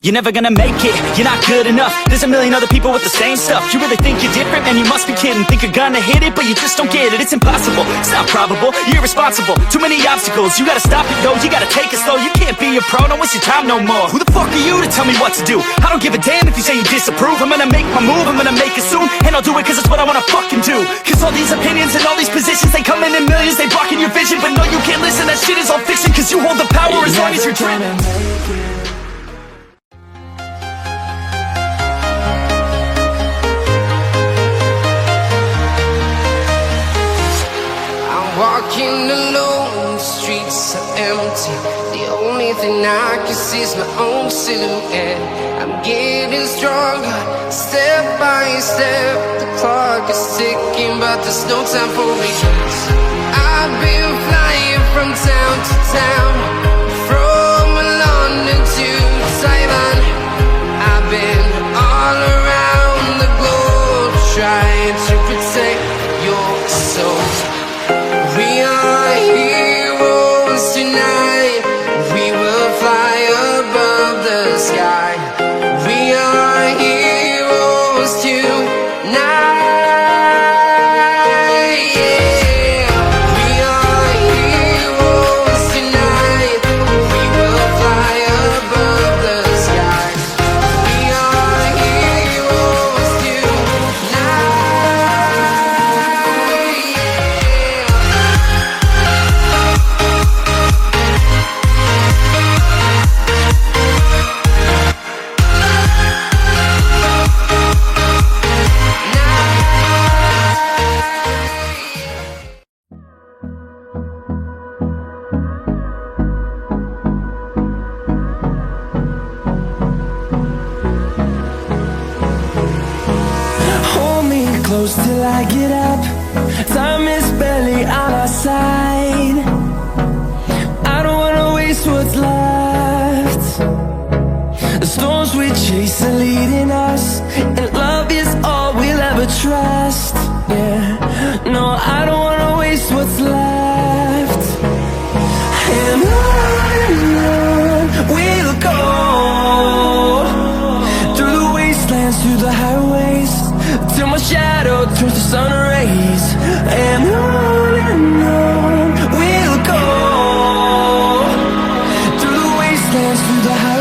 You're never gonna make it, you're not good enough. There's a million other people with the same stuff. You really think you're different? Man, you must be kidding. Think you're gonna hit it, but you just don't get it. It's impossible, it's not probable, you're irresponsible. Too many obstacles, you gotta stop it, yo. You gotta take it slow, you can't be a pro. Don't waste your time no more. Who the fuck are you to tell me what to do? I don't give a damn if you say you disapprove. I'm gonna make my move, I'm gonna make it soon. And I'll do it cause it's what I wanna fucking do. Cause all these opinions and all these positions, they come in millions, they blocking your vision. But no, you can't listen, that shit is all fiction. Cause you hold the power as long as you're dreaming. Walking alone, the streets are empty. The only thing I can see is my own silhouette. I'm getting stronger, step by step. The clock is ticking, but there's no time for regrets. I've been flying from town to town, from London to Taiwan. I've been all around the globe, trying to protect your soul. We are heroes tonight. We will fly above the sky. We are heroes tonight. Yeah. We are heroes tonight. We will fly above the sky. We are heroes tonight. Hold me close till I get up. Time is barely on our side. I don't wanna waste what's left. The storms we chase are leading us, and love is all we'll ever trust. Yeah, no, I don't wanna waste what's left. And on we'll go, through the wastelands, through the highways, till my shadow turns to sun rays. And on we'll go, through the wastelands, through the highways.